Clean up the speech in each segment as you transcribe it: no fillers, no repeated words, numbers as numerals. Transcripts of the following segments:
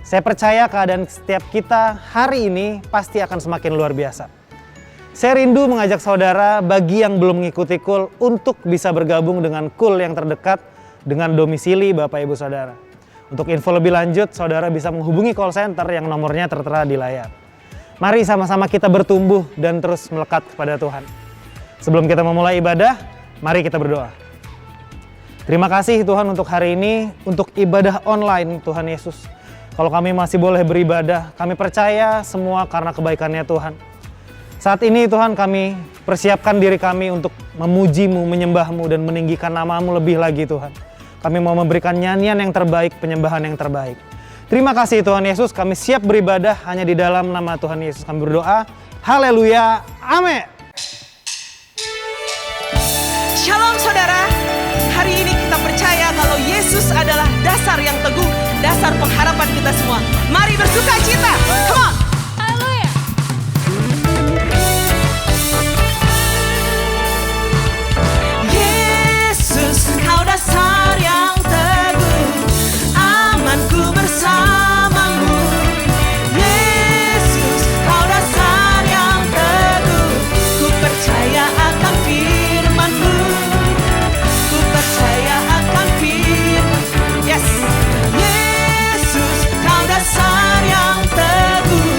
Saya percaya keadaan setiap kita hari ini pasti akan semakin luar biasa. Saya rindu mengajak saudara bagi yang belum mengikuti KUL untuk bisa bergabung dengan KUL yang terdekat dengan domisili Bapak Ibu Saudara. Untuk info lebih lanjut, saudara bisa menghubungi call center yang nomornya tertera di layar. Mari sama-sama kita bertumbuh dan terus melekat kepada Tuhan. Sebelum kita memulai ibadah, mari kita berdoa. Terima kasih Tuhan untuk hari ini, untuk ibadah online Tuhan Yesus. Kalau kami masih boleh beribadah, kami percaya semua karena kebaikan-Nya Tuhan. Saat ini Tuhan kami persiapkan diri kami untuk memuji-Mu, menyembah-Mu dan meninggikan nama-Mu lebih lagi Tuhan. Kami mau memberikan nyanyian yang terbaik, penyembahan yang terbaik. Terima kasih Tuhan Yesus, kami siap beribadah hanya di dalam nama Tuhan Yesus. Kami berdoa, haleluya, amin. Shalom saudara, hari ini kita percaya kalau Yesus adalah dasar yang teguh, dasar pengharapan kita semua. Mari bersuka cita, come on! Haleluya! Yesus, kau dasar yang teguh, amanku bersamamu. Yesus, kau dasar yang teguh, ku percaya akan firman-Mu. Percaya akan firman. Yes. Yesus, kau dasar yang teguh,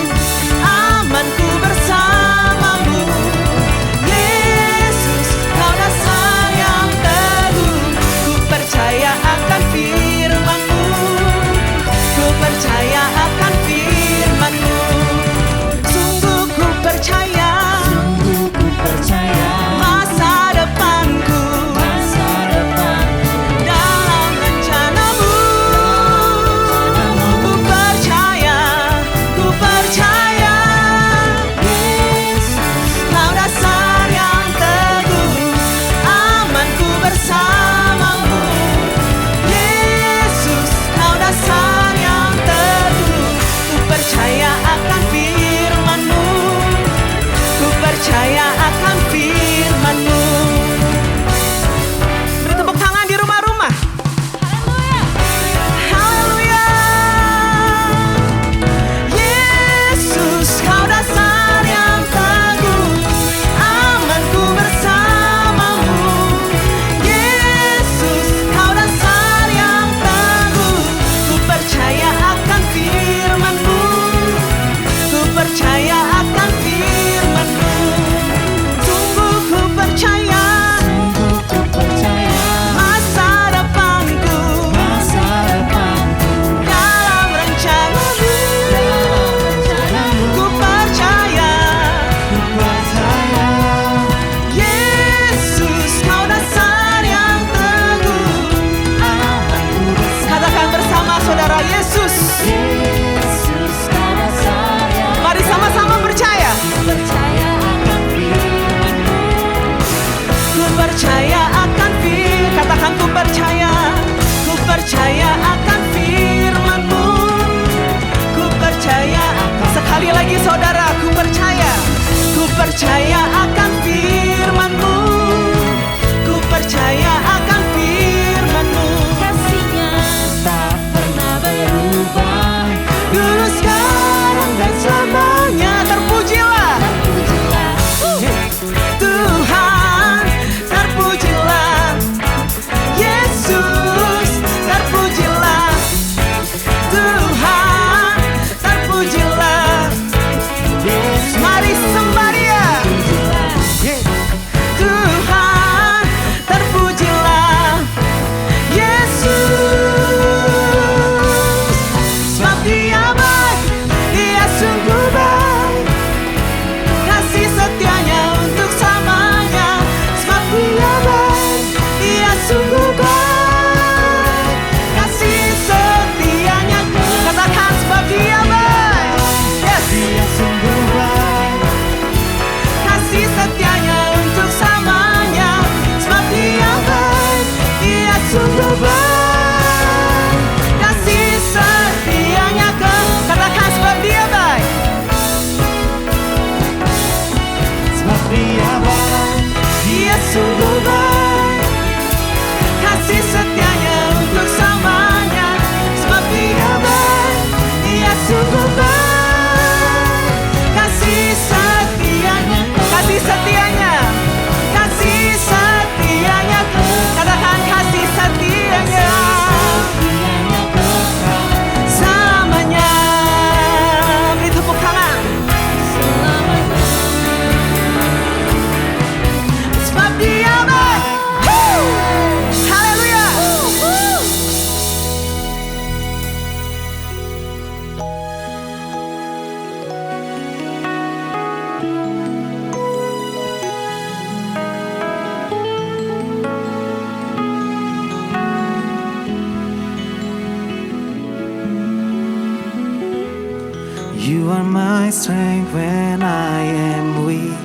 You are my strength when I am weak.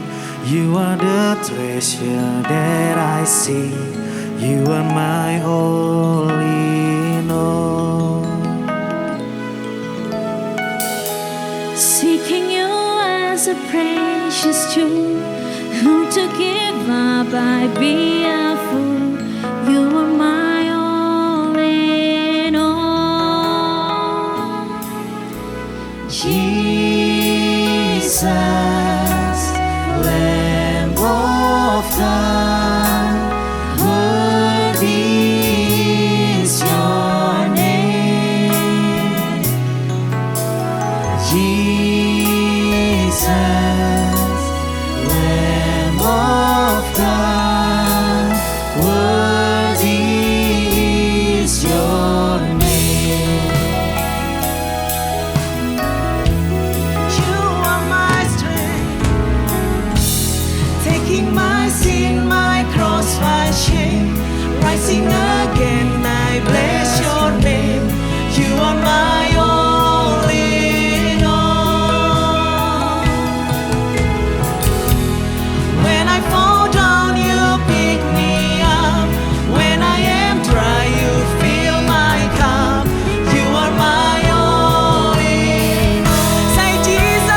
You are the treasure that I see. You are my all in all. Seeking you as a precious jewel, who to give up I'd be a fool. You are my all in all. Jesus, Lamb of God, worthy is your name. Jesus, Lamb of God, worthy is your name. You are my strength, taking my sin, my cross, my shame, rising again, I bless your name. You are my all in all. When I fall down, you pick me up. When I am dry, you fill my cup. You are my all in all. Say Jesus,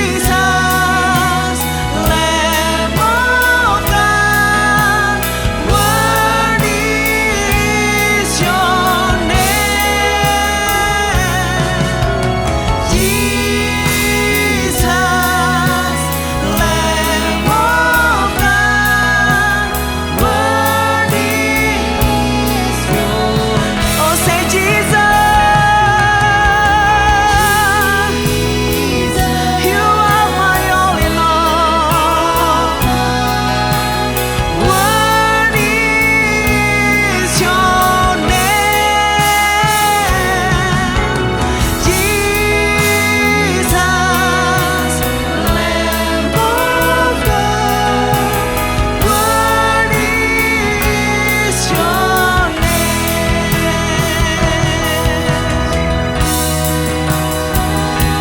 Jesus, Lamb of God, worthy is your name. Jesus, Lamb of God, worthy is your name. Oh, say Jesus, you are my all in all. Worthy is your name. Jesus, Lamb of God, worthy is your name.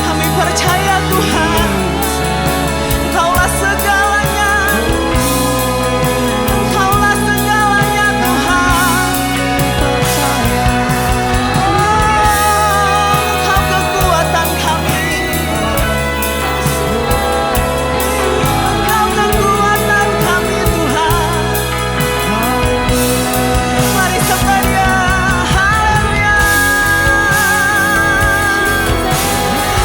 Kami percaya Tuhan, Engkaulah segalanya, Engkaulah segalanya Tuhan. Engkau kekuatan kami, Engkau kekuatan kami Tuhan. Mari sembah Dia, haleluya.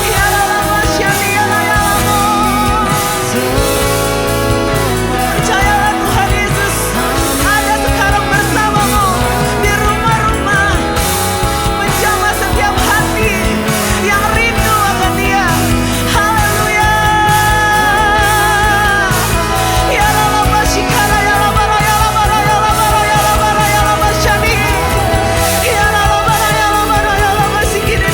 Ya lama syadi ya lama. Percayalah Tuhan Yesus ada sekarang bersamamu di rumah-rumah, menjamah setiap hati yang rindu akan Dia. Haleluya. Ya lama syikara ya lama ya lama ya lama ya lama ya lama syadi. Ya lama ya lama ya lama sikini.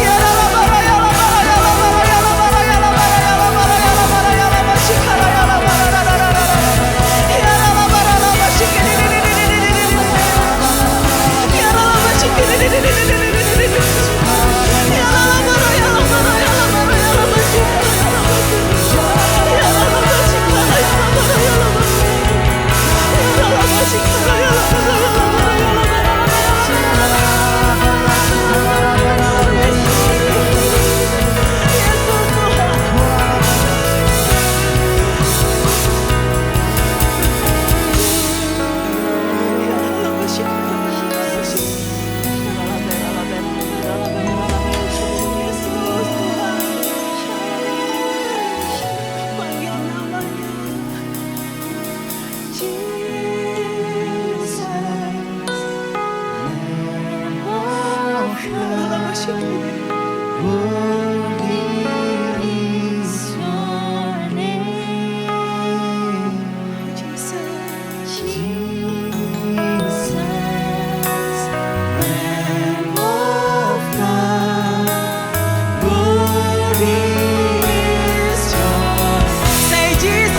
Ya lama ya lama ya lama ya lama ya lama ya lama ya lama syikara ya lama. Ya lama sikini. Ya lama sikini. Ya lama ya lama ya lama ya lama syikara ya lama. Ya lama syikara ya lama ya lama. Ya lama syikara ya lama ya Say Jesus,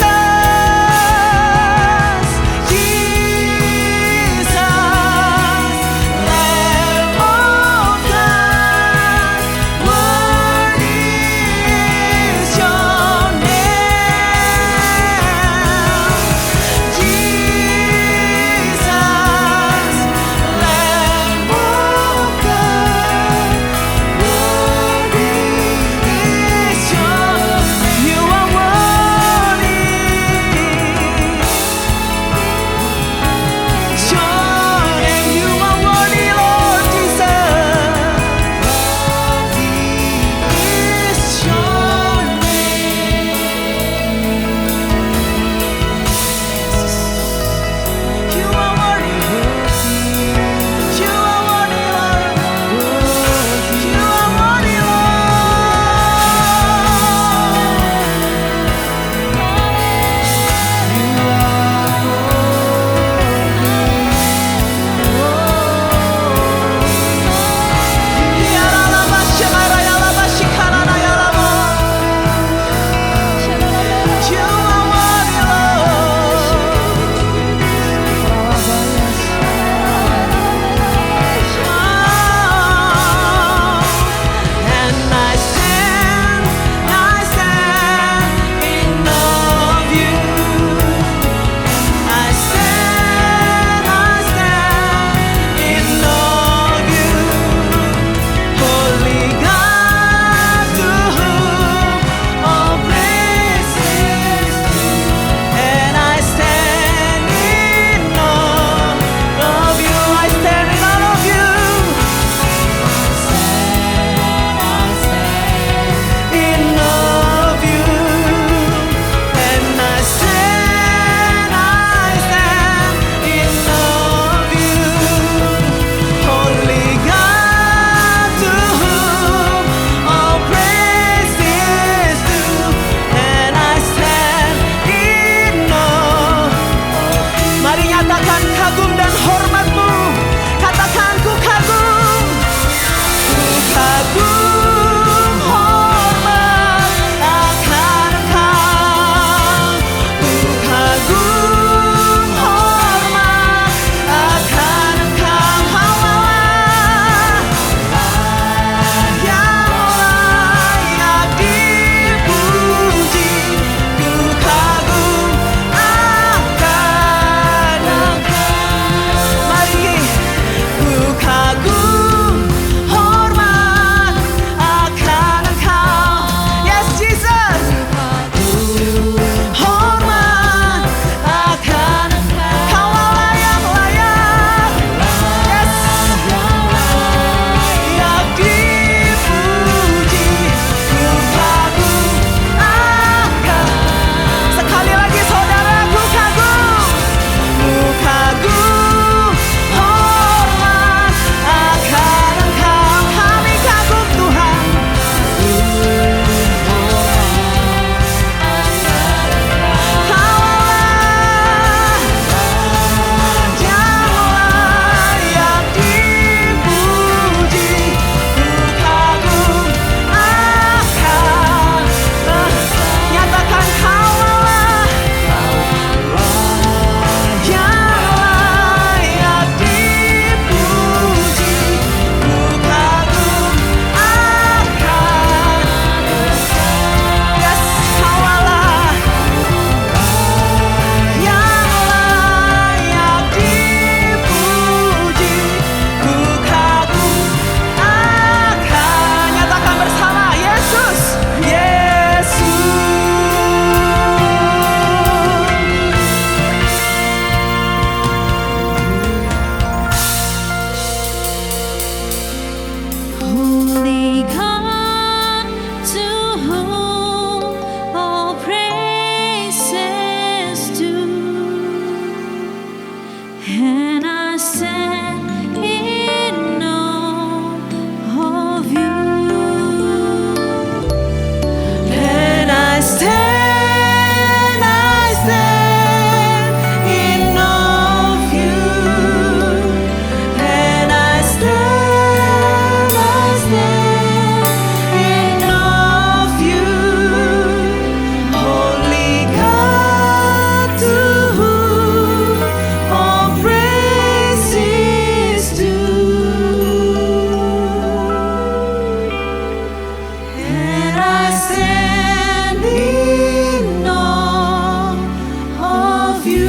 of you.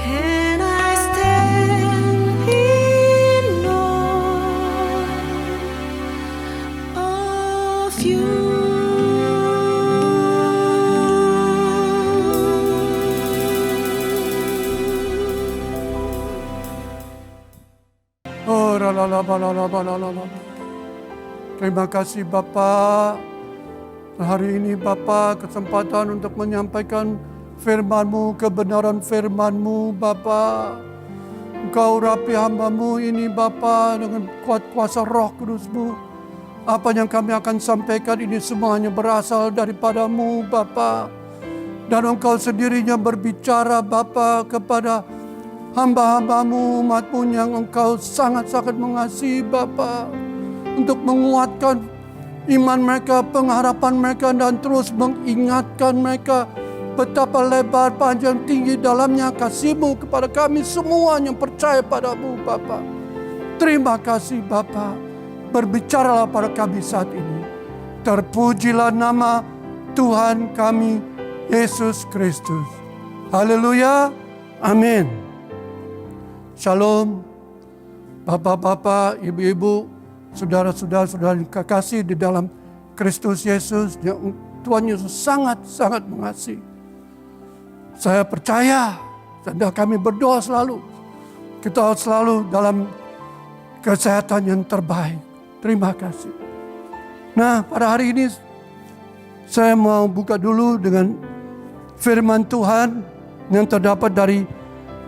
And I stand in awe of you. Oh, la. Terima kasih Bapa. Hari ini Bapa kesempatan untuk menyampaikan firman-Mu, kebenaran firman-Mu Bapa. Engkau urapi hamba-Mu ini Bapa dengan kuat kuasa Roh Kudus-Mu. Apa yang kami akan sampaikan ini semuanya berasal daripada-Mu Bapa. Dan Engkau sendirinya berbicara Bapa kepada hamba-hamba-Mu, umat-Mu yang Engkau sangat-sangat mengasihi Bapa, untuk menguatkan iman mereka, pengharapan mereka, dan terus mengingatkan mereka betapa lebar, panjang, tinggi dalamnya kasih-Mu kepada kami semua yang percaya pada-Mu Bapa. Terima kasih Bapa, berbicaralah pada kami saat ini. Terpujilah nama Tuhan kami Yesus Kristus. Haleluya, amin. Shalom, Bapak-bapak, Ibu-ibu, saudara-saudara yang kekasih di dalam Kristus Yesus yang Tuhan Yesus sangat-sangat mengasihi. Saya percaya dan kami berdoa selalu, kita selalu dalam kesehatan yang terbaik. Terima kasih. Nah, pada hari ini saya mau buka dulu dengan firman Tuhan yang terdapat dari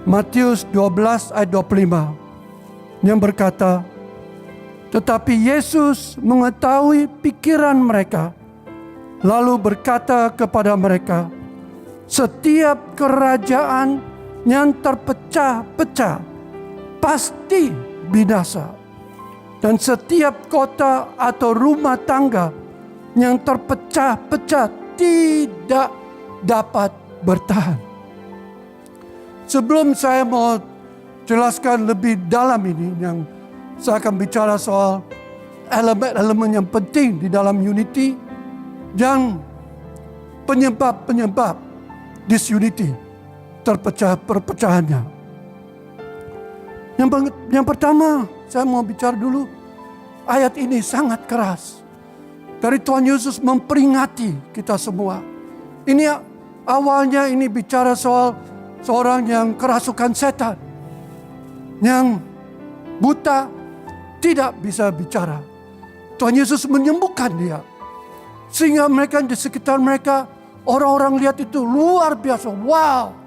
Matius 12 ayat 25 yang berkata, tetapi Yesus mengetahui pikiran mereka, lalu berkata kepada mereka, setiap kerajaan yang terpecah-pecah pasti binasa, dan setiap kota atau rumah tangga yang terpecah-pecah tidak dapat bertahan. Sebelum saya mau jelaskan lebih dalam ini, yang saya akan bicara soal elemen-elemen yang penting di dalam unity dan penyebab-penyebab disunity, perpecahannya. Yang pertama, saya mau bicara dulu, ayat ini sangat keras. Dari Tuhan Yesus memperingati kita semua. Ini awalnya ini bicara soal seorang yang kerasukan setan, yang buta, tidak bisa bicara. Tuhan Yesus menyembuhkan dia. Sehingga mereka di sekitar mereka, orang-orang lihat itu luar biasa. Wow,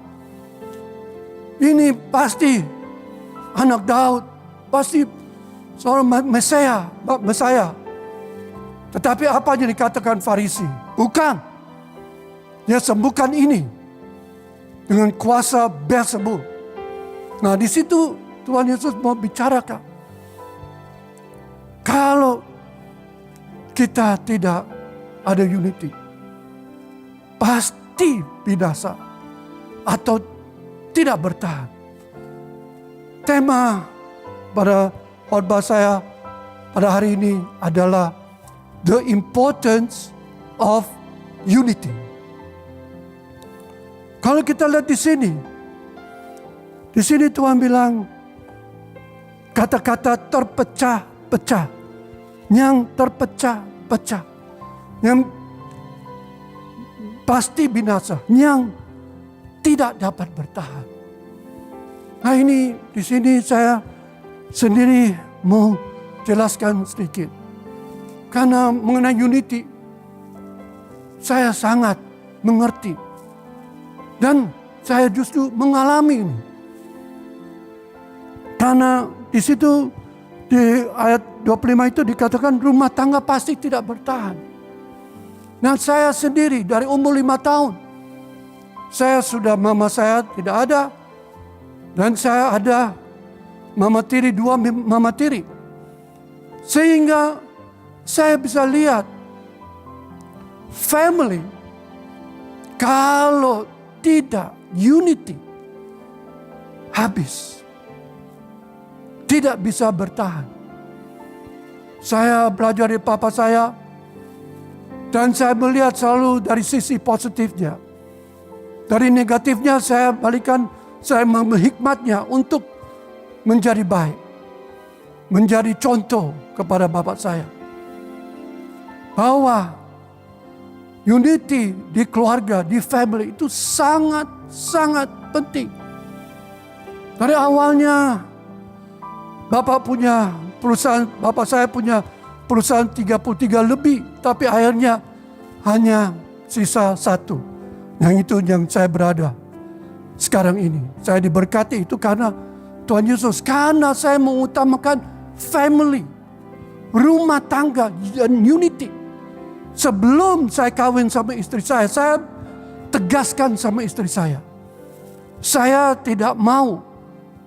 ini pasti anak Daud, pasti seorang Mesaya. Tetapi apa yang dikatakan Farisi? Bukan. Dia sembuhkan ini dengan kuasa Beelzebul. Nah, di situ Tuhan Yesus mau bicarakan, kalau kita tidak ada unity, pasti binasa atau tidak bertahan. Tema pada khotbah saya pada hari ini adalah the importance of unity. Kalau kita lihat di sini Tuhan bilang kata-kata terpecah-pecah, yang terpecah-pecah, yang pasti binasa, yang tidak dapat bertahan. Nah, ini di sini saya sendiri mau jelaskan sedikit, karena mengenai unity saya sangat mengerti. Dan saya justru mengalami ini. Karena di situ di ayat 25 itu dikatakan rumah tangga pasti tidak bertahan. Nah, saya sendiri dari umur 5 tahun. Saya sudah, mama saya tidak ada. Dan saya ada mama tiri, 2 mama tiri. Sehingga saya bisa lihat family kalau tidak unity, habis. Tidak bisa bertahan. Saya belajar dari papa saya, dan saya melihat selalu dari sisi positifnya. Dari negatifnya saya balikan, saya mengambil hikmatnya untuk menjadi baik. Menjadi contoh kepada bapak saya. Bahwa unity di keluarga, di family itu sangat penting. Dari awalnya bapak punya perusahaan, bapak saya punya perusahaan 33 lebih, tapi akhirnya hanya sisa 1. Yang itu yang saya berada sekarang ini. Saya diberkati itu karena Tuhan Yesus, karena saya mengutamakan family, rumah tangga dan unity. Sebelum saya kawin sama istri saya tegaskan sama istri saya tidak mau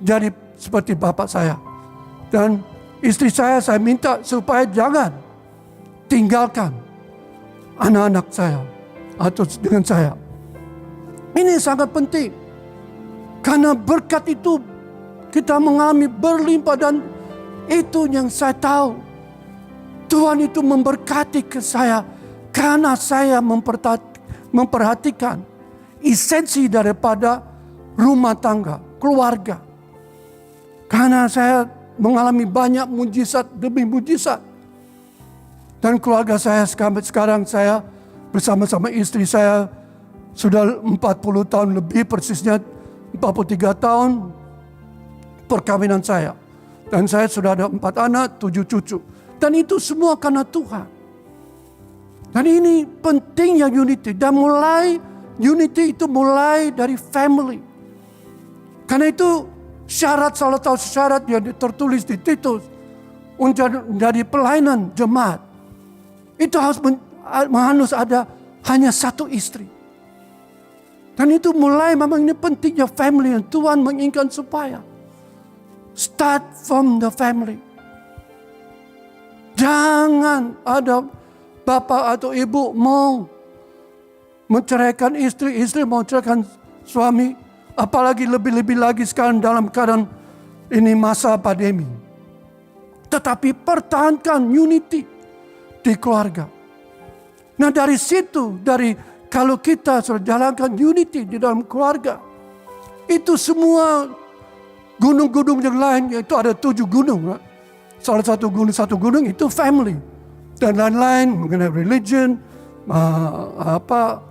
jadi seperti bapak saya. Dan istri saya minta supaya jangan tinggalkan anak-anak saya atau dengan saya. Ini sangat penting. Karena berkat itu kita mengalami berlimpah, dan itu yang saya tahu. Tuhan itu memberkati ke saya karena saya memperhatikan esensi daripada rumah tangga, keluarga. Karena saya mengalami banyak mujizat demi mujizat. Dan keluarga saya sekarang saya bersama-sama istri saya sudah 40 tahun lebih, persisnya 43 tahun perkawinan saya. Dan saya sudah ada 4 anak, 7 cucu. Dan itu semua karena Tuhan. Dan ini pentingnya unity. Dan unity itu mulai dari family. Karena itu salah satu syarat yang tertulis di Titus untuk menjadi pelayanan jemaat. Itu harus ada hanya 1 istri. Dan itu mulai memang ini pentingnya family yang Tuhan menginginkan supaya start from the family. Jangan ada bapak atau ibu mau menceraikan istri mau menceraikan suami. Apalagi lebih-lebih lagi sekarang dalam keadaan ini masa pandemi. Tetapi pertahankan unity di keluarga. Nah dari situ, kalau kita sudah jalankan unity di dalam keluarga, itu semua gunung-gunung yang lain, yaitu ada 7 gunung. Salah satu gunung itu family. Dan lain-lain mengenai religion,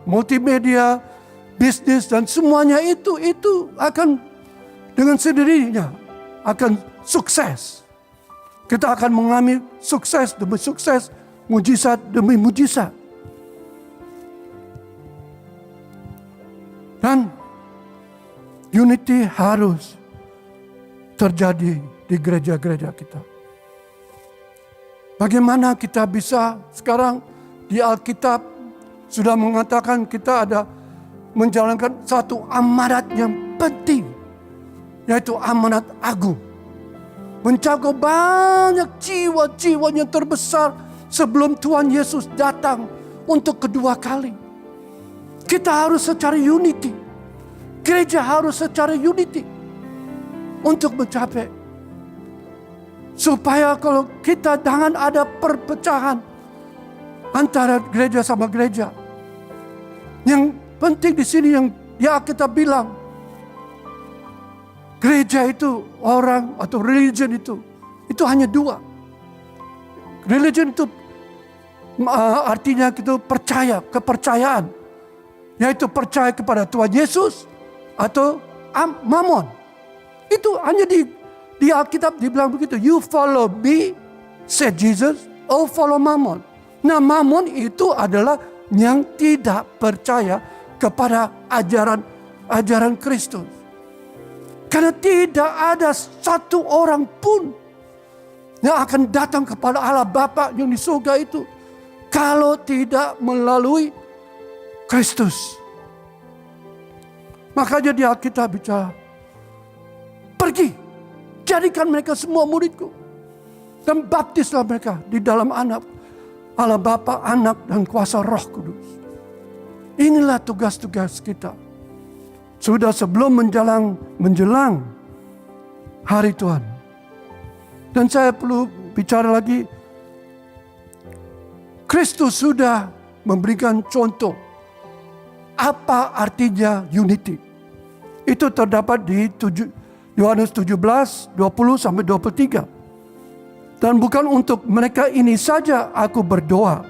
multimedia, bisnis, dan semuanya itu akan dengan sendirinya akan sukses. Kita akan mengalami sukses demi sukses, mujizat demi mujizat. Dan unity harus terjadi di gereja-gereja kita. Bagaimana kita bisa sekarang di Alkitab sudah mengatakan kita ada menjalankan satu amanat yang penting, yaitu amanat agung. Menjaga banyak jiwa-jiwa yang terbesar sebelum Tuhan Yesus datang untuk kedua kali. Kita harus secara unity. Gereja harus secara unity untuk mencapai. Supaya kalau kita jangan ada perpecahan antara gereja sama gereja. Yang penting di sini yang kita bilang, gereja itu orang atau religion itu hanya 2. Religion itu artinya itu kepercayaan, yaitu percaya kepada Tuhan Yesus atau Mammon. Itu hanya di Alkitab dibilang begitu. You follow me, said Jesus, or follow Mammon. Nah Mammon itu adalah yang tidak percaya kepada ajaran Kristus. Karena tidak ada satu orang pun yang akan datang kepada Allah Bapa yang di surga itu kalau tidak melalui Kristus. Makanya di Alkitab bicara, pergi, jadikan mereka semua muridku, dan baptislah mereka di dalam Allah Bapa, Anak, dan kuasa Roh Kudus. Inilah tugas-tugas kita. Sudah sebelum menjelang hari Tuhan. Dan saya perlu bicara lagi, Kristus sudah memberikan contoh apa artinya unity. Itu terdapat di Yohanes 17, 20 sampai 23. Dan bukan untuk mereka ini saja aku berdoa,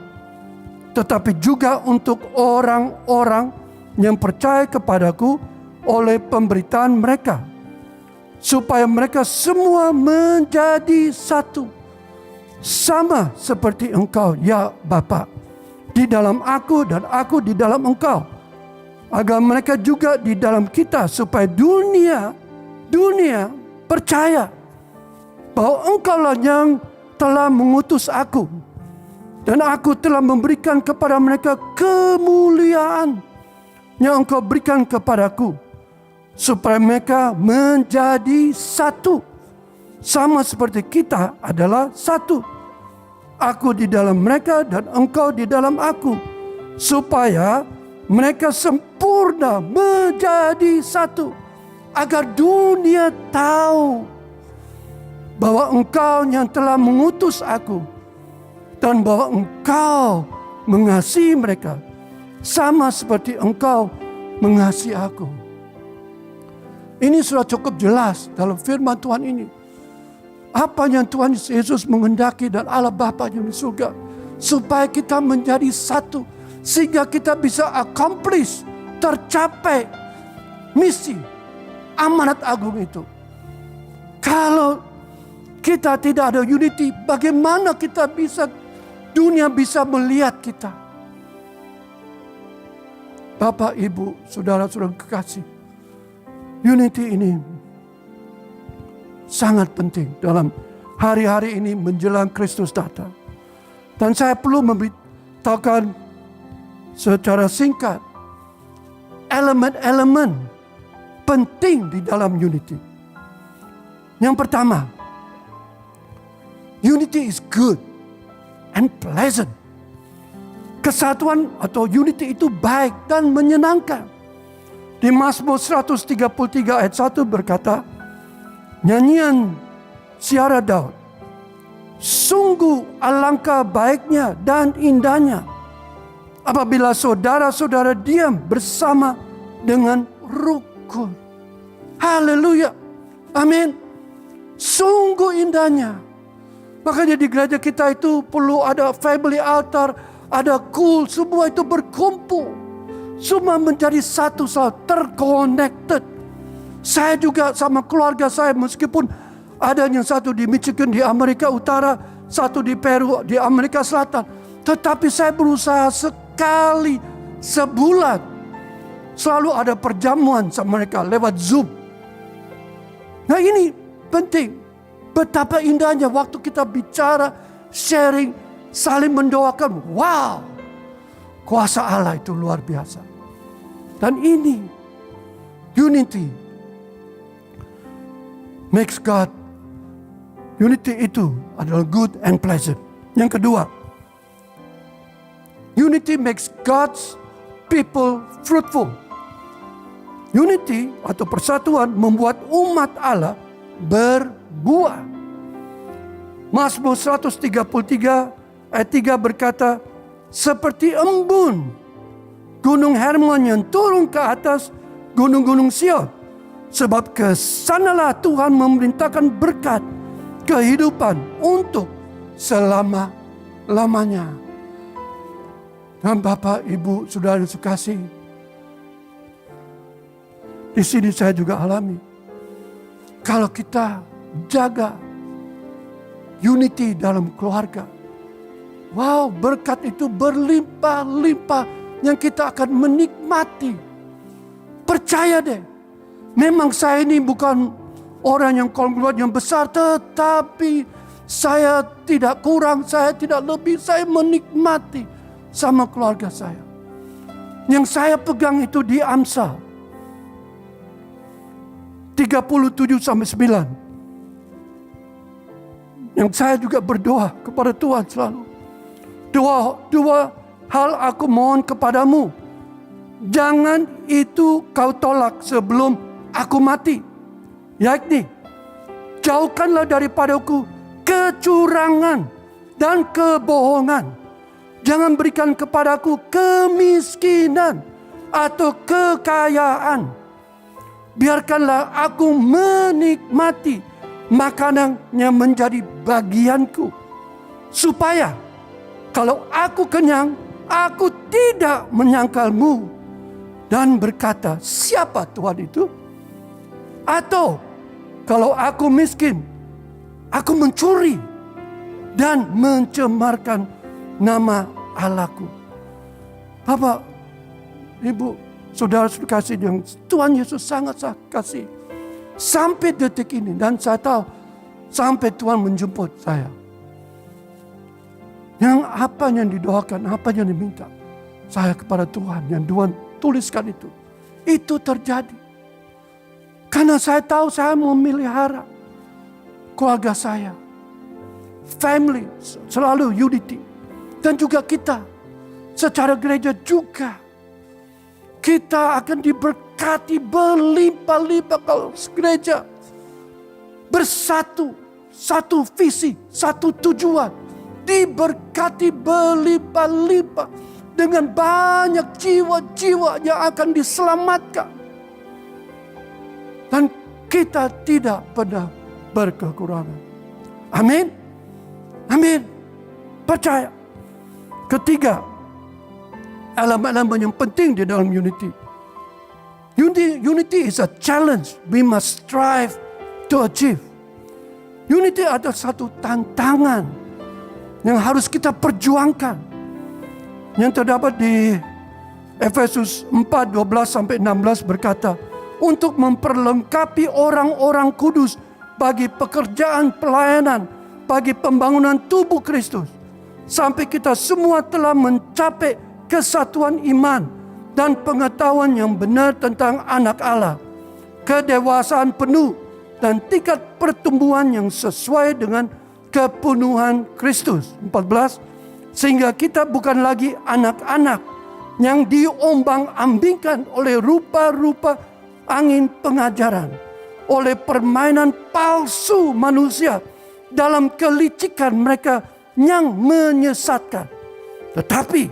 tetapi juga untuk orang-orang yang percaya kepadaku oleh pemberitaan mereka, supaya mereka semua menjadi satu, sama seperti Engkau, ya Bapa, di dalam aku dan aku di dalam Engkau, agar mereka juga di dalam kita, supaya dunia percaya bahwa Engkaulah yang telah mengutus aku, dan aku telah memberikan kepada mereka kemuliaan yang Engkau berikan kepadaku, supaya mereka menjadi satu, sama seperti kita adalah satu. Aku di dalam mereka dan Engkau di dalam aku, supaya mereka sempurna menjadi satu, agar dunia tahu bahwa Engkau yang telah mengutus aku, dan bahwa Engkau mengasihi mereka sama seperti Engkau mengasihi aku. Ini sudah cukup jelas dalam firman Tuhan ini. Apa yang Tuhan Yesus menghendaki dan Allah Bapa yang di surga, supaya kita menjadi satu, sehingga kita bisa accomplish, tercapai misi amanat agung itu. Kalau kita tidak ada unity, bagaimana dunia bisa melihat kita? Bapak, Ibu, saudara-saudara kekasih, unity ini sangat penting dalam hari-hari ini menjelang Kristus datang. Dan saya perlu memberitahukan secara singkat elemen-elemen penting di dalam unity. Yang pertama, unity is good and pleasant. Kesatuan atau unity itu baik dan menyenangkan. Di Mazmur 133 ayat 1 berkata, nyanyian Siara Daud, sungguh alangkah baiknya dan indahnya apabila saudara-saudara diam bersama dengan rukun. Haleluya. Amin. Sungguh indahnya. Makanya di gereja kita itu perlu ada family altar, ada cool, semua itu berkumpul. Semua menjadi satu, terconnected. Saya juga sama keluarga saya, meskipun ada yang satu di Michigan di Amerika Utara, satu di Peru di Amerika Selatan. Tetapi saya berusaha sekali sebulan selalu ada perjamuan sama mereka lewat Zoom. Nah ini penting. Betapa indahnya waktu kita bicara, sharing, saling mendoakan. Wow, kuasa Allah itu luar biasa. Dan ini unity makes God. Unity itu adalah good and pleasant. Yang kedua, unity makes God's people fruitful. Unity atau persatuan membuat umat Allah berbuah. Mazmur 133 ayat 3 berkata, seperti embun gunung Hermon yang turun ke atas gunung-gunung Sion, sebab kesanalah Tuhan memerintahkan berkat kehidupan untuk selama-lamanya. Dan Bapak, Ibu, Saudara yang sekasih, di sini saya juga alami, kalau kita jaga unity dalam keluarga, wow, berkat itu berlimpah-limpah yang kita akan menikmati. Percaya deh, memang saya ini bukan orang yang konglomerat yang besar, tetapi saya tidak kurang, saya tidak lebih, saya menikmati sama keluarga saya. Yang saya pegang itu di Amsal 37-9. Yang saya juga berdoa kepada Tuhan selalu. Dua hal aku mohon kepadamu. Jangan itu kau tolak sebelum aku mati. Yakni Jauhkanlah daripadaku kecurangan dan kebohongan. Jangan berikan kepadaku kemiskinan atau kekayaan. Biarkanlah aku menikmati makanan yang menjadi bagianku. Supaya kalau aku kenyang, aku tidak menyangkalmu dan berkata, siapa Tuhan itu? Atau kalau aku miskin, aku mencuri dan mencemarkan nama Allahku. Bapak, Ibu, saudara-saudara kasih yang Tuhan Yesus sangat kasih. Sampai detik ini, dan saya tahu sampai Tuhan menjemput saya. Yang apa yang didoakan, apa yang diminta, saya kepada Tuhan, yang Tuhan tuliskan itu terjadi. Karena saya tahu saya memelihara keluarga saya, family, selalu unity. Dan juga kita, secara gereja juga, kita akan diberkati berlimpah-limpah kalau gereja bersatu, satu visi, satu tujuan, diberkati berlimpah-limpah dengan banyak jiwa-jiwa yang akan diselamatkan. Dan kita tidak pernah berkekurangan. Amin. Amin. Percaya. Ketiga, elemen-elemen yang penting di dalam unity. Unity is a challenge we must strive to achieve. Unity adalah satu tantangan yang harus kita perjuangkan. Yang terdapat di Efesus 4:12-16 berkata, untuk memperlengkapi orang-orang kudus bagi pekerjaan pelayanan, bagi pembangunan tubuh Kristus. Sampai kita semua telah mencapai kesatuan iman dan pengetahuan yang benar tentang anak Allah. Kedewasaan penuh dan tingkat pertumbuhan yang sesuai dengan kepenuhan Kristus. 14. Sehingga kita bukan lagi anak-anak yang diombang-ambingkan oleh rupa-rupa angin pengajaran, oleh permainan palsu manusia dalam kelicikan mereka yang menyesatkan. Tetapi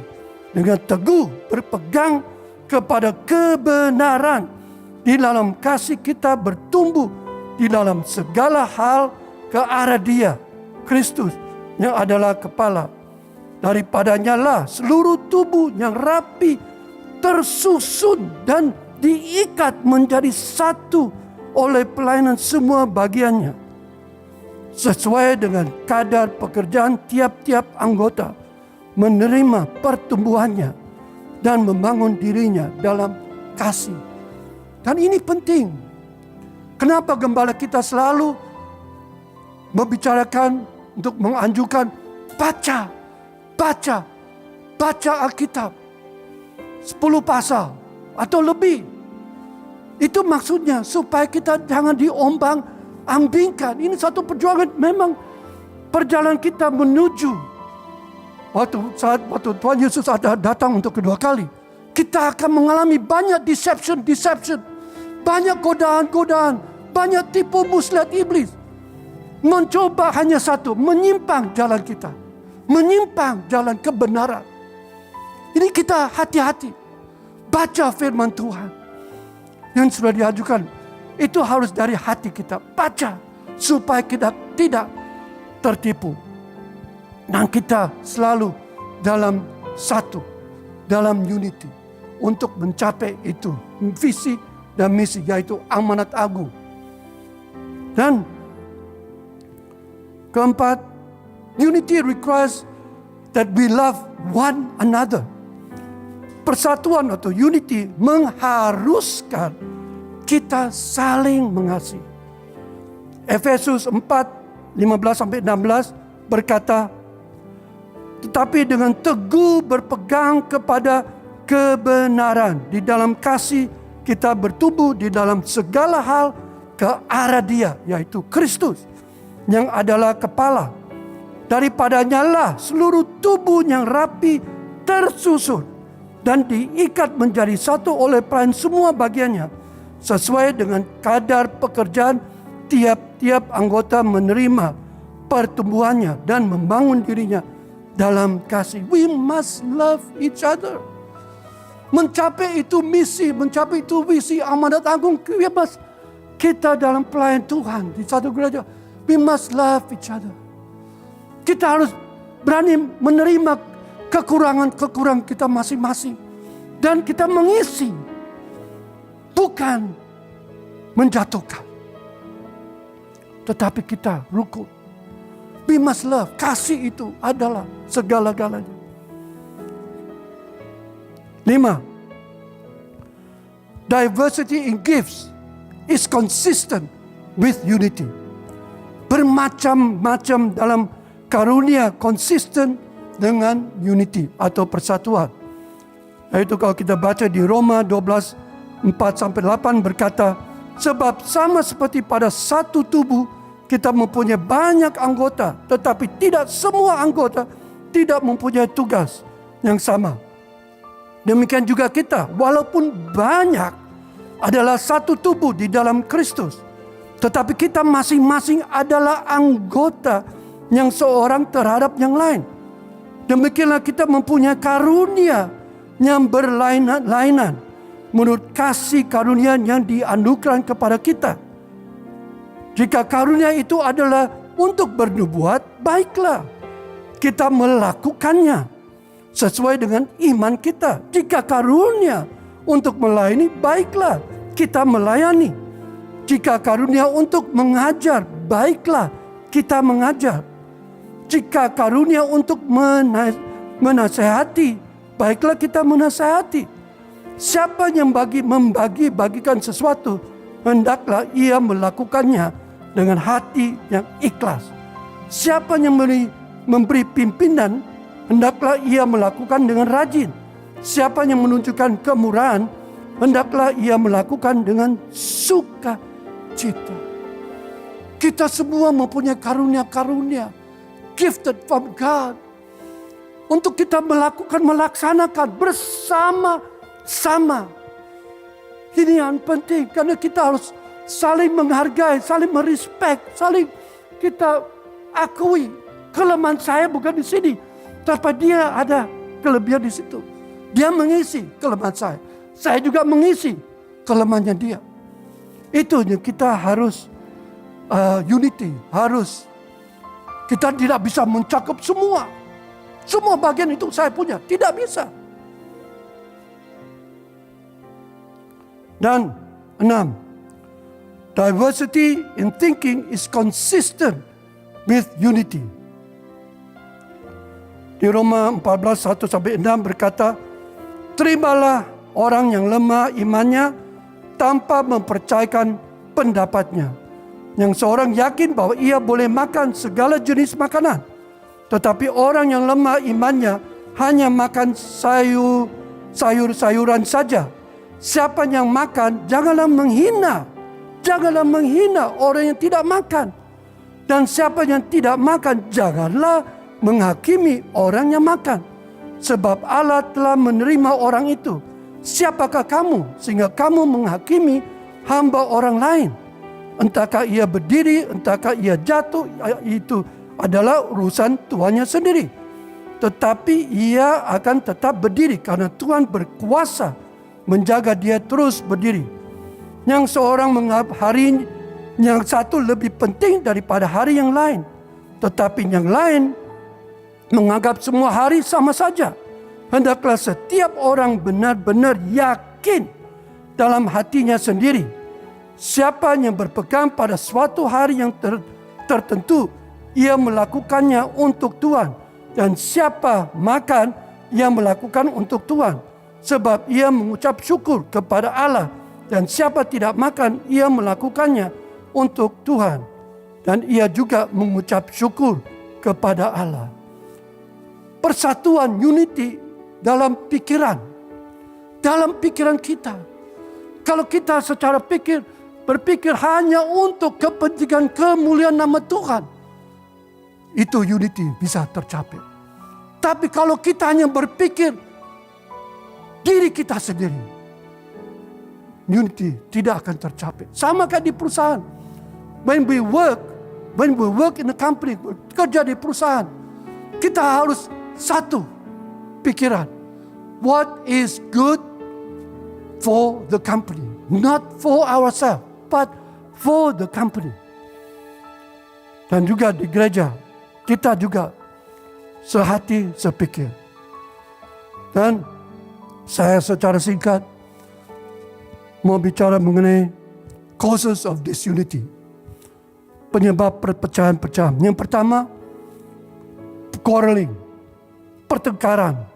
dengan teguh berpegang kepada kebenaran, di dalam kasih kita bertumbuh di dalam segala hal ke arah Dia, Kristus, yang adalah kepala. Daripadanya lah seluruh tubuh yang rapi tersusun dan diikat menjadi satu oleh pelayanan semua bagiannya, sesuai dengan kadar pekerjaan tiap-tiap anggota, menerima pertumbuhannya dan membangun dirinya dalam kasih. Dan ini penting. Kenapa gembala kita selalu membicarakan untuk menganjurkan baca Alkitab 10 pasal atau lebih. Itu maksudnya supaya kita jangan diombang-ambingkan. Ini satu perjuangan, memang perjalanan kita menuju waktu Tuhan Yesus datang untuk kedua kali. Kita akan mengalami banyak deception, banyak godaan, banyak tipu muslihat iblis. Mencoba hanya satu, menyimpang jalan kita, menyimpang jalan kebenaran. Ini kita hati-hati. Baca firman Tuhan yang sudah diajukan. Itu harus dari hati kita. Baca supaya kita tidak tertipu. Dan kita selalu dalam satu, dalam unity. Untuk mencapai itu, visi dan misi, yaitu amanat agung. Dan keempat, unity requires that we love one another. Persatuan atau unity mengharuskan kita saling mengasihi. Efesus 4:15-16 berkata, tetapi dengan teguh berpegang kepada kebenaran, di dalam kasih kita bertumbuh di dalam segala hal ke arah Dia, yaitu Kristus, yang adalah kepala. Daripadanya lah seluruh tubuh yang rapi tersusun dan diikat menjadi satu oleh pelayan semua bagiannya, sesuai dengan kadar pekerjaan tiap-tiap anggota menerima pertumbuhannya dan membangun dirinya dalam kasih. We must love each other. Mencapai itu misi, mencapai itu visi amanat agung kita dalam pelayan Tuhan di satu gereja. We must love each other. Kita harus berani menerima kekurangan-kekurangan kita masing-masing. Dan kita mengisi, bukan menjatuhkan. Tetapi kita rukun. We must love. Kasih itu adalah segala-galanya. 5. Diversity in gifts is consistent with unity. Bermacam-macam dalam karunia konsisten dengan unity atau persatuan. Yaitu kalau kita baca di Roma 12:4-8 berkata, sebab sama seperti pada satu tubuh kita mempunyai banyak anggota, tetapi tidak semua anggota tidak mempunyai tugas yang sama. Demikian juga kita, walaupun banyak adalah satu tubuh di dalam Kristus, tetapi kita masing-masing adalah anggota yang seorang terhadap yang lain. Demikianlah kita mempunyai karunia yang berlainan menurut kasih karunia yang dianugerahkan kepada kita. Jika karunia itu adalah untuk bernubuat, baiklah kita melakukannya sesuai dengan iman kita. Jika karunia untuk melayani, baiklah kita melayani. Jika karunia untuk mengajar, baiklah kita mengajar. Jika karunia untuk menasehati, baiklah kita menasehati. Siapa yang bagikan sesuatu, hendaklah ia melakukannya dengan hati yang ikhlas. Siapa yang memberi pimpinan, hendaklah ia melakukan dengan rajin. Siapa yang menunjukkan kemurahan, hendaklah ia melakukan dengan sukacita. Kita semua mempunyai karunia-karunia, gifted from God, untuk kita melaksanakan bersama-sama. Ini yang penting, karena kita harus saling menghargai, saling merespek, saling kita akui kelemahan saya bukan di sini, tapi dia ada kelebihan di situ. Dia mengisi kelemahan saya juga mengisi kelemahannya dia. Itu yang kita harus unity, harus kita tidak bisa mencakup semua bagian itu saya punya, tidak bisa. Dan 6, diversity in thinking is consistent with unity. Di Roma 14:1-6 berkata, terimalah orang yang lemah imannya tanpa mempercayakan pendapatnya. Yang seorang yakin bahwa ia boleh makan segala jenis makanan. Tetapi orang yang lemah imannya hanya makan sayur-sayuran saja. Siapa yang makan, janganlah menghina orang yang tidak makan. Dan siapa yang tidak makan, janganlah menghakimi orang yang makan. Sebab Allah telah menerima orang itu. Siapakah kamu sehingga kamu menghakimi hamba orang lain? Entahkah ia berdiri, entahkah ia jatuh, itu adalah urusan Tuhannya sendiri. Tetapi ia akan tetap berdiri karena Tuhan berkuasa menjaga dia terus berdiri. Yang seorang menganggap hari yang satu lebih penting daripada hari yang lain. Tetapi yang lain menganggap semua hari sama saja. Hendaklah setiap orang benar-benar yakin dalam hatinya sendiri. Siapa yang berpegang pada suatu hari yang tertentu, ia melakukannya untuk Tuhan. Dan siapa makan, ia melakukan untuk Tuhan. Sebab ia mengucap syukur kepada Allah. Dan siapa tidak makan, ia melakukannya untuk Tuhan. Dan ia juga mengucap syukur kepada Allah. Persatuan, unity dalam pikiran. Dalam pikiran kita. Kalau kita secara berpikir hanya untuk kepentingan kemuliaan nama Tuhan, itu unity bisa tercapai. Tapi kalau kita hanya berpikir diri kita sendiri, unity tidak akan tercapai. Sama kayak di perusahaan. when we work in a company, bekerja di perusahaan, kita harus satu pikiran. What is good for the company? Not for ourselves, but for the company. Dan juga di gereja, kita juga sehati, sepikir. Dan saya secara singkat mau bicara mengenai causes of disunity. Penyebab perpecahan-pecahan. Yang pertama, quarreling, pertengkaran.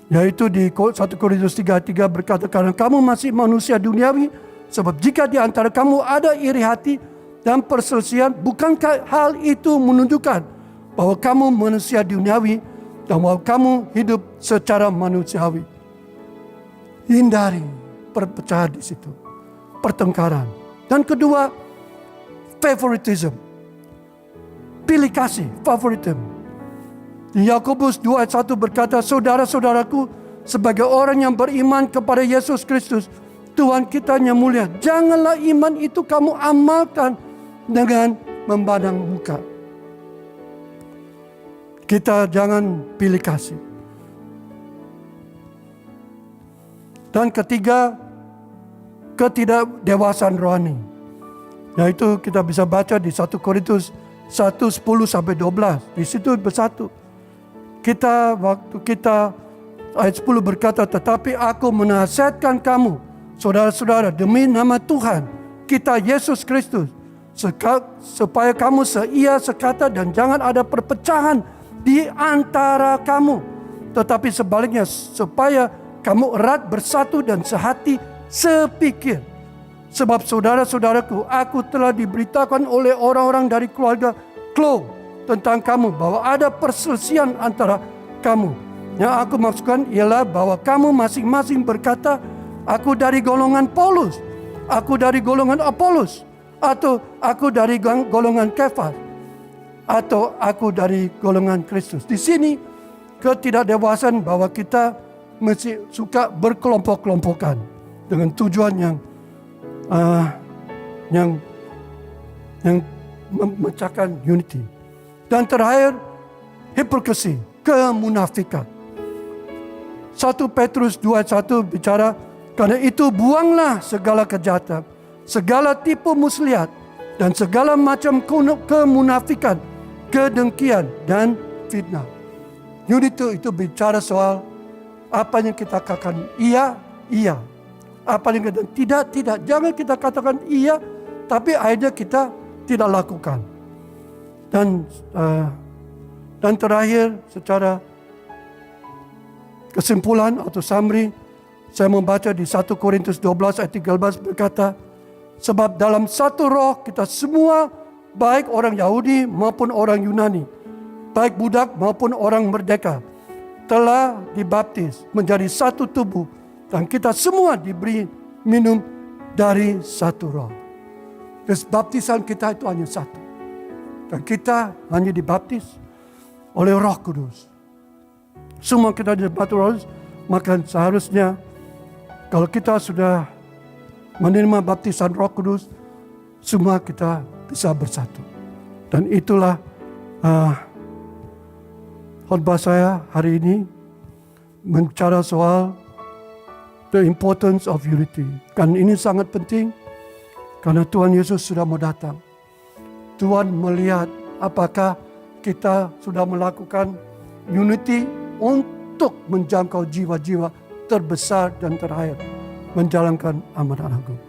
Yaitu di 1 Korintus 3:3 berkata, karena kamu masih manusia duniawi, sebab jika di antara kamu ada iri hati dan perselisihan, bukankah hal itu menunjukkan bahwa kamu manusia duniawi dan bahwa kamu hidup secara manusiawi? Hindari perpecahan di situ, pertengkaran. Dan kedua, favoritism, pilih kasih, favoritism. Di Yakobus 2:1 berkata, saudara-saudaraku, sebagai orang yang beriman kepada Yesus Kristus, Tuhan kita yang mulia, janganlah iman itu kamu amalkan dengan memandang muka. Kita jangan pilih kasih. Dan ketiga, ketidakdewasaan rohani. Yaitu kita bisa baca di 1 Korintus 1:10-12. Di situ bersatu. Waktu kita ayat 10 berkata, tetapi aku menasihatkan kamu, saudara-saudara, demi nama Tuhan kita Yesus Kristus, supaya kamu seia sekata dan jangan ada perpecahan di antara kamu. Tetapi sebaliknya, supaya kamu erat bersatu dan sehati sepikir. Sebab saudara-saudaraku, aku telah diberitakan oleh orang-orang dari keluarga Chloe tentang kamu bahwa ada perselisihan antara kamu. Yang aku maksudkan ialah bahwa kamu masing-masing berkata, aku dari golongan Paulus, aku dari golongan Apolos, atau aku dari golongan Kefas, atau aku dari golongan Kristus. Di sini ketidakdewasaan bahwa kita mesti suka berkelompok-kelompokan dengan tujuan yang memecahkan unity. Dan terakhir, hipokrisi, kemunafikan. 1 Petrus 2:1 bicara, karena itu buanglah segala kejahatan, segala tipu muslihat, dan segala macam kemunafikan, kedengkian, dan fitnah. Unity itu bicara soal apa yang kita katakan iya, iya. Apa yang kita tidak. Jangan kita katakan iya, tapi akhirnya kita tidak lakukan. Dan terakhir, secara kesimpulan atau summary, saya membaca di 1 Korintus 12 ayat 13 berkata, sebab dalam satu roh kita semua, baik orang Yahudi maupun orang Yunani, baik budak maupun orang merdeka, telah dibaptis menjadi satu tubuh, dan kita semua diberi minum dari satu roh. Terus baptisan kita itu hanya satu. Dan kita hanya dibaptis oleh Roh Kudus. Semua kita dibaptis Roh Kudus, maka seharusnya kalau kita sudah menerima baptisan Roh Kudus, semua kita bisa bersatu. Dan itulah khotbah saya hari ini, bicara soal the importance of unity. Kan ini sangat penting karena Tuhan Yesus sudah mau datang. Tuhan melihat apakah kita sudah melakukan unity untuk menjangkau jiwa-jiwa terbesar dan terakhir, menjalankan amanat agung.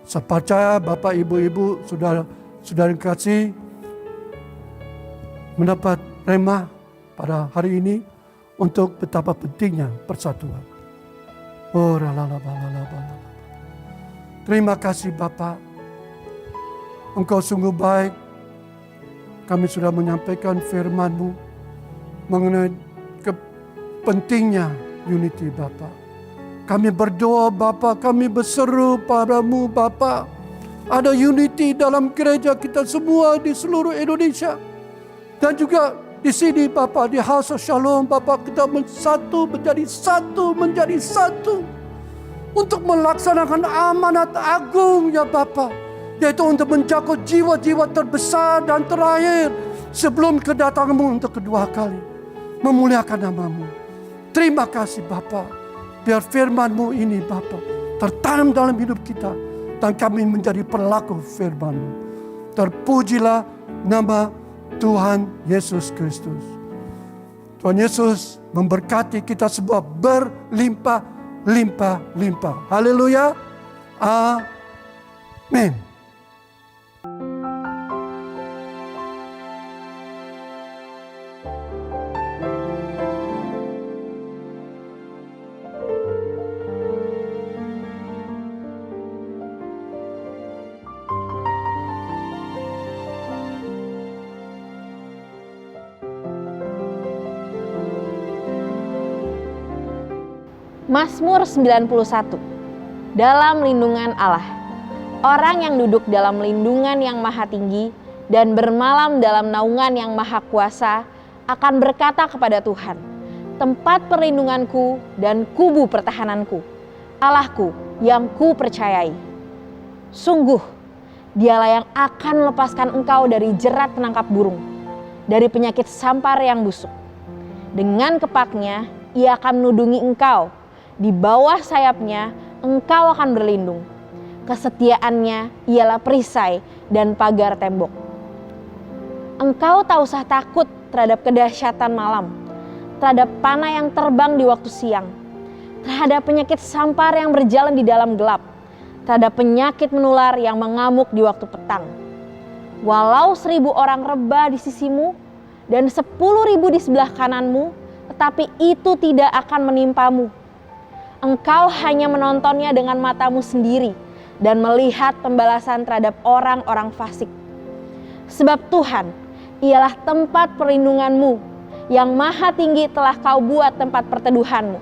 Saya percaya Bapak, Ibu, Saudara kasih mendapat rema pada hari ini untuk betapa pentingnya persatuan. Oh, terima kasih Bapak. Engkau sungguh baik. Kami sudah menyampaikan firman-Mu mengenai pentingnya unity Bapa. Kami berdoa Bapa, kami berseru padamu Bapa. Ada unity dalam gereja kita semua di seluruh Indonesia. Dan juga di sini Bapa, di House of Shalom Bapa, kita menjadi satu. Untuk melaksanakan amanat agung ya Bapa. yaitu untuk menjangkau jiwa-jiwa terbesar dan terakhir sebelum kedatanganmu untuk kedua kali. Memuliakan nama-Mu. Terima kasih Bapa. Biar firman-Mu ini Bapa tertanam dalam hidup kita dan kami menjadi pelaku firman-Mu. Terpujilah nama Tuhan Yesus Kristus. Tuhan Yesus memberkati kita semua berlimpah-limpah. Haleluya. Amin. Mazmur 91. Dalam lindungan Allah. Orang yang duduk dalam lindungan yang maha tinggi dan bermalam dalam naungan yang maha kuasa akan berkata kepada Tuhan, tempat perlindunganku dan kubu pertahananku, Allahku yang ku percayai. Sungguh, Dialah yang akan melepaskan engkau dari jerat penangkap burung, dari penyakit sampar yang busuk. Dengan kepaknya, Ia akan menudungi engkau. Di bawah sayapnya, engkau akan berlindung. Kesetiaannya ialah perisai dan pagar tembok. Engkau tak usah takut terhadap kedahsyatan malam, terhadap panah yang terbang di waktu siang, terhadap penyakit sampar yang berjalan di dalam gelap, terhadap penyakit menular yang mengamuk di waktu petang. Walau 1.000 orang rebah di sisimu dan 10.000 di sebelah kananmu, tetapi itu tidak akan menimpamu. Engkau hanya menontonnya dengan matamu sendiri dan melihat pembalasan terhadap orang-orang fasik. Sebab Tuhan ialah tempat perlindunganmu, yang maha tinggi telah kau buat tempat perteduhanmu.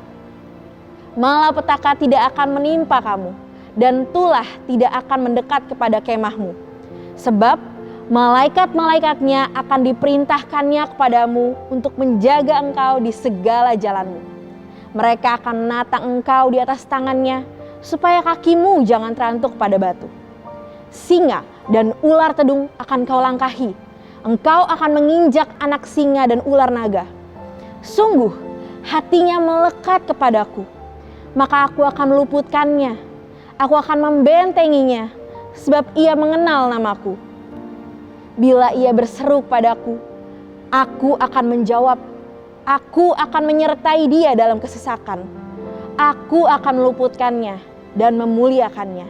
Malapetaka tidak akan menimpa kamu, dan tulah tidak akan mendekat kepada kemahmu. Sebab malaikat-malaikatnya akan diperintahkannya kepadamu untuk menjaga engkau di segala jalanmu. Mereka akan menatang engkau di atas tangannya, supaya kakimu jangan terantuk pada batu. Singa dan ular tedung akan kau langkahi. Engkau akan menginjak anak singa dan ular naga. Sungguh, hatinya melekat kepadaku, maka aku akan meluputkannya. Aku akan membentenginya, sebab ia mengenal namaku. Bila ia berseru padaku, aku akan menjawab. Aku akan menyertai dia dalam kesesakan. Aku akan meluputkannya dan memuliakannya.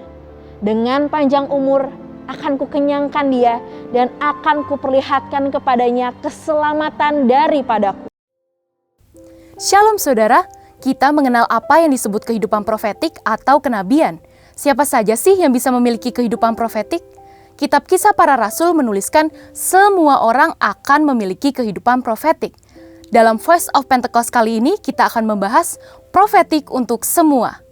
Dengan panjang umur akan kukenyangkan dia dan akan kuperlihatkan kepadanya keselamatan daripadaku. Shalom saudara, kita mengenal apa yang disebut kehidupan profetik atau kenabian. Siapa saja sih yang bisa memiliki kehidupan profetik? Kitab Kisah Para Rasul menuliskan semua orang akan memiliki kehidupan profetik. Dalam Voice of Pentecost kali ini kita akan membahas profetik untuk semua.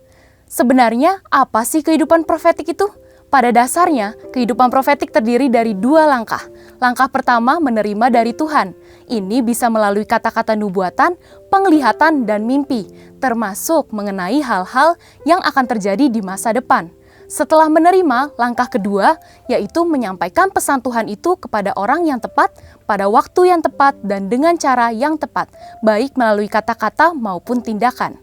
Sebenarnya apa sih kehidupan profetik itu? Pada dasarnya, kehidupan profetik terdiri dari 2 langkah. Langkah pertama menerima dari Tuhan. Ini bisa melalui kata-kata nubuatan, penglihatan, dan mimpi, termasuk mengenai hal-hal yang akan terjadi di masa depan. Setelah menerima, langkah kedua yaitu menyampaikan pesan Tuhan itu kepada orang yang tepat, pada waktu yang tepat, dan dengan cara yang tepat, baik melalui kata-kata maupun tindakan.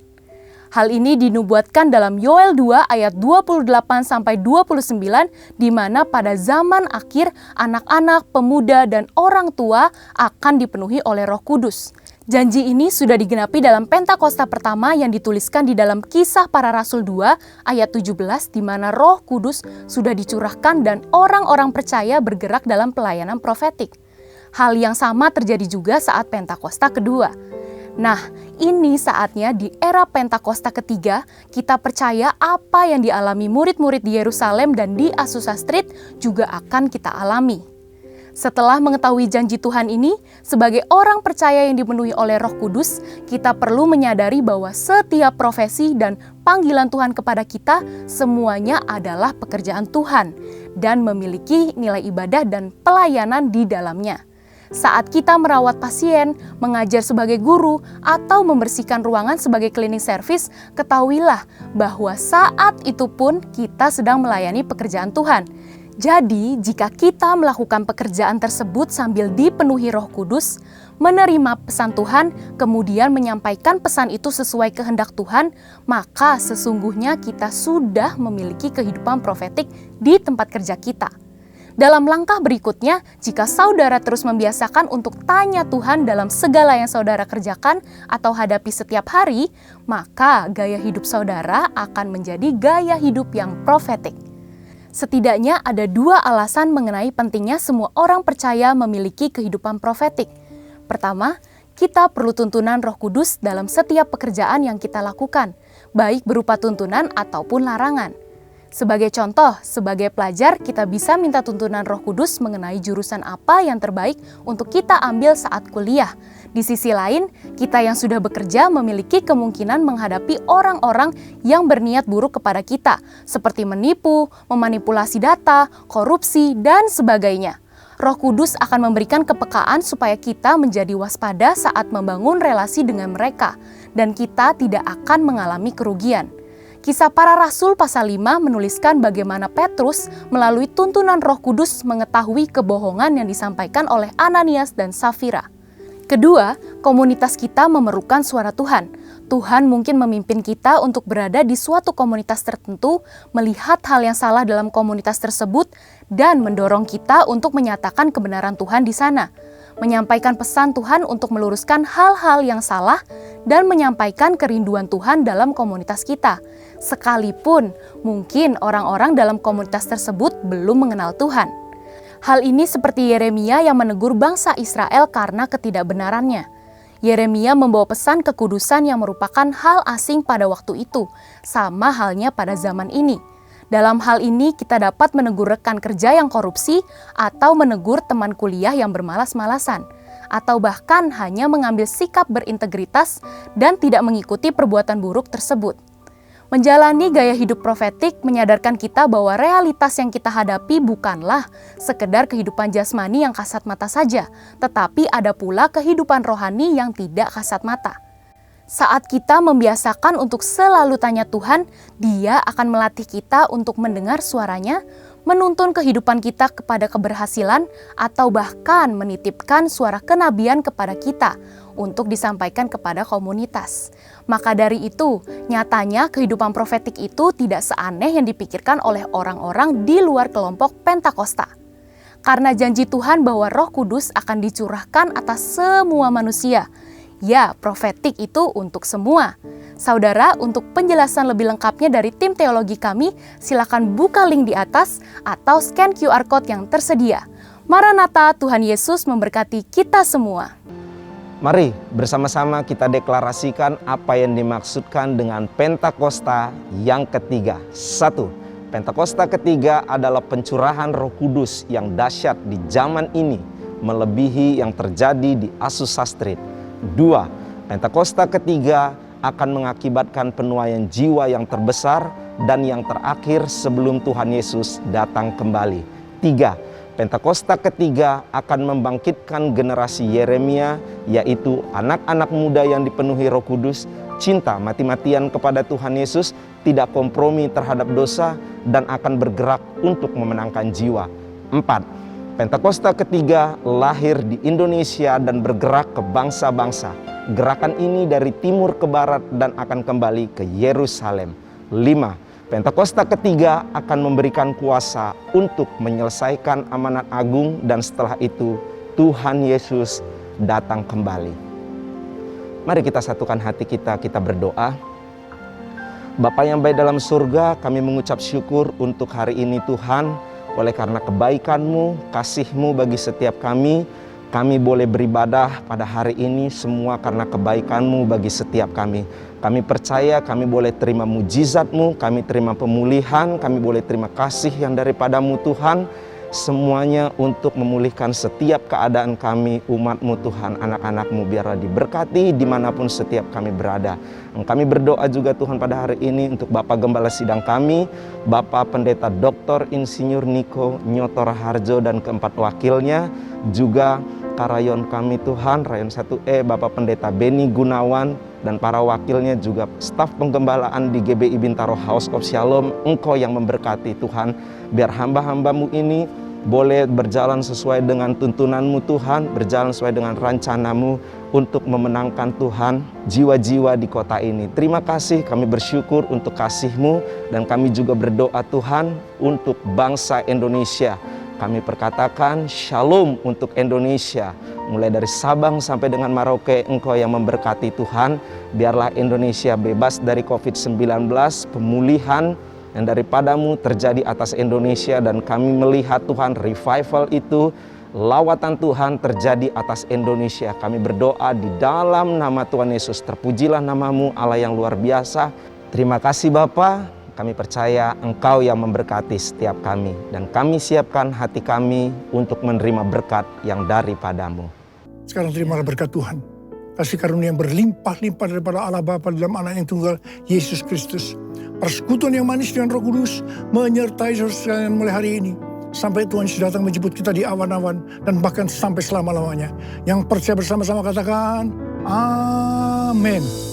Hal ini dinubuatkan dalam Yoel 2 ayat 28-29, di mana pada zaman akhir anak-anak, pemuda, dan orang tua akan dipenuhi oleh Roh Kudus. Janji ini sudah digenapi dalam Pentakosta pertama yang dituliskan di dalam Kisah Para Rasul 2 ayat 17, di mana Roh Kudus sudah dicurahkan dan orang-orang percaya bergerak dalam pelayanan profetik. Hal yang sama terjadi juga saat Pentakosta kedua. Nah, ini saatnya di era Pentakosta ketiga, kita percaya apa yang dialami murid-murid di Yerusalem dan di Azusa Street juga akan kita alami. Setelah mengetahui janji Tuhan ini, sebagai orang percaya yang dipenuhi oleh Roh Kudus, kita perlu menyadari bahwa setiap profesi dan panggilan Tuhan kepada kita semuanya adalah pekerjaan Tuhan dan memiliki nilai ibadah dan pelayanan di dalamnya. Saat kita merawat pasien, mengajar sebagai guru, atau membersihkan ruangan sebagai cleaning service, ketahuilah bahwa saat itu pun kita sedang melayani pekerjaan Tuhan. Jadi, jika kita melakukan pekerjaan tersebut sambil dipenuhi Roh Kudus, menerima pesan Tuhan, kemudian menyampaikan pesan itu sesuai kehendak Tuhan, maka sesungguhnya kita sudah memiliki kehidupan profetik di tempat kerja kita. Dalam langkah berikutnya, jika saudara terus membiasakan untuk tanya Tuhan dalam segala yang saudara kerjakan atau hadapi setiap hari, maka gaya hidup saudara akan menjadi gaya hidup yang profetik. Setidaknya ada 2 alasan mengenai pentingnya semua orang percaya memiliki kehidupan profetik. Pertama, kita perlu tuntunan Roh Kudus dalam setiap pekerjaan yang kita lakukan, baik berupa tuntunan ataupun larangan. Sebagai contoh, sebagai pelajar kita bisa minta tuntunan Roh Kudus mengenai jurusan apa yang terbaik untuk kita ambil saat kuliah. Di sisi lain, kita yang sudah bekerja memiliki kemungkinan menghadapi orang-orang yang berniat buruk kepada kita, seperti menipu, memanipulasi data, korupsi, dan sebagainya. Roh Kudus akan memberikan kepekaan supaya kita menjadi waspada saat membangun relasi dengan mereka, dan kita tidak akan mengalami kerugian. Kisah Para Rasul pasal 5 menuliskan bagaimana Petrus melalui tuntunan Roh Kudus mengetahui kebohongan yang disampaikan oleh Ananias dan Safira. Kedua, komunitas kita memerlukan suara Tuhan. Tuhan mungkin memimpin kita untuk berada di suatu komunitas tertentu, melihat hal yang salah dalam komunitas tersebut, dan mendorong kita untuk menyatakan kebenaran Tuhan di sana. Menyampaikan pesan Tuhan untuk meluruskan hal-hal yang salah, dan menyampaikan kerinduan Tuhan dalam komunitas kita. Sekalipun mungkin orang-orang dalam komunitas tersebut belum mengenal Tuhan. Hal ini seperti Yeremia yang menegur bangsa Israel karena ketidakbenarannya. Yeremia membawa pesan kekudusan yang merupakan hal asing pada waktu itu, sama halnya pada zaman ini. Dalam hal ini kita dapat menegur rekan kerja yang korupsi atau menegur teman kuliah yang bermalas-malasan, atau bahkan hanya mengambil sikap berintegritas dan tidak mengikuti perbuatan buruk tersebut. Menjalani gaya hidup profetik menyadarkan kita bahwa realitas yang kita hadapi bukanlah sekedar kehidupan jasmani yang kasat mata saja, tetapi ada pula kehidupan rohani yang tidak kasat mata. Saat kita membiasakan untuk selalu tanya Tuhan, Dia akan melatih kita untuk mendengar suaranya, menuntun kehidupan kita kepada keberhasilan, atau bahkan menitipkan suara kenabian kepada kita untuk disampaikan kepada komunitas. Maka dari itu, nyatanya kehidupan profetik itu tidak seaneh yang dipikirkan oleh orang-orang di luar kelompok Pentakosta. Karena janji Tuhan bahwa Roh Kudus akan dicurahkan atas semua manusia. Ya, profetik itu untuk semua. Saudara, untuk penjelasan lebih lengkapnya dari tim teologi kami, silakan buka link di atas atau scan QR Code yang tersedia. Maranatha, Tuhan Yesus memberkati kita semua. Mari bersama-sama kita deklarasikan apa yang dimaksudkan dengan Pentakosta yang ketiga. 1. Pentakosta ketiga adalah pencurahan Roh Kudus yang dahsyat di zaman ini, melebihi yang terjadi di Azusa Street. 2. Pentakosta ketiga akan mengakibatkan penuaian jiwa yang terbesar dan yang terakhir sebelum Tuhan Yesus datang kembali. 3. Pentakosta ketiga akan membangkitkan generasi Yeremia, yaitu anak-anak muda yang dipenuhi Roh Kudus, cinta mati-matian kepada Tuhan Yesus, tidak kompromi terhadap dosa, dan akan bergerak untuk memenangkan jiwa. 4. Pentakosta ketiga lahir di Indonesia dan bergerak ke bangsa-bangsa. Gerakan ini dari timur ke barat dan akan kembali ke Yerusalem. 5. Pentakosta ketiga akan memberikan kuasa untuk menyelesaikan amanat agung, dan setelah itu Tuhan Yesus datang kembali. Mari kita satukan hati kita berdoa. Bapa yang baik dalam surga, kami mengucap syukur untuk hari ini Tuhan, oleh karena kebaikan-Mu, kasih-Mu bagi setiap kami boleh beribadah pada hari ini semua karena kebaikan-Mu bagi setiap kami. Kami percaya kami boleh terima mujizat-Mu, kami terima pemulihan, kami boleh terima kasih yang daripada-Mu Tuhan. Semuanya untuk memulihkan setiap keadaan kami, umat-Mu Tuhan, anak-anak-Mu, biarlah diberkati dimanapun setiap kami berada. Kami berdoa juga Tuhan pada hari ini untuk Bapak Gembala Sidang kami, Bapak Pendeta Dr. Insinyur Niko Nyoto Raharjo dan keempat wakilnya, juga Karayon kami Tuhan, Rayon 1E, Bapak Pendeta Beni Gunawan, dan para wakilnya juga staf penggembalaan di GBI Bintaro House of Shalom. Engkau yang memberkati Tuhan, biar hamba-hambamu ini boleh berjalan sesuai dengan tuntunanmu Tuhan, berjalan sesuai dengan rencanamu untuk memenangkan Tuhan jiwa-jiwa di kota ini. Terima kasih, kami bersyukur untuk kasih-Mu, dan kami juga berdoa Tuhan untuk bangsa Indonesia. Kami perkatakan shalom untuk Indonesia. Mulai dari Sabang sampai dengan Merauke, Engkau yang memberkati Tuhan. Biarlah Indonesia bebas dari COVID-19, pemulihan yang daripadamu terjadi atas Indonesia. Dan kami melihat Tuhan revival itu, lawatan Tuhan terjadi atas Indonesia. Kami berdoa di dalam nama Tuhan Yesus. Terpujilah namamu Allah yang luar biasa. Terima kasih Bapa. Kami percaya Engkau yang memberkati setiap kami, dan kami siapkan hati kami untuk menerima berkat yang daripadamu. Sekarang terimalah berkat Tuhan. Kasih karunia yang berlimpah-limpah daripada Allah Bapa dalam Anak yang tunggal, Yesus Kristus. Persekutuan yang manis dengan Roh Kudus menyertai saudara sekalian mulai hari ini. Sampai Tuhan Yesus datang menjemput kita di awan-awan, dan bahkan sampai selama-lamanya. Yang percaya bersama-sama katakan, Amin.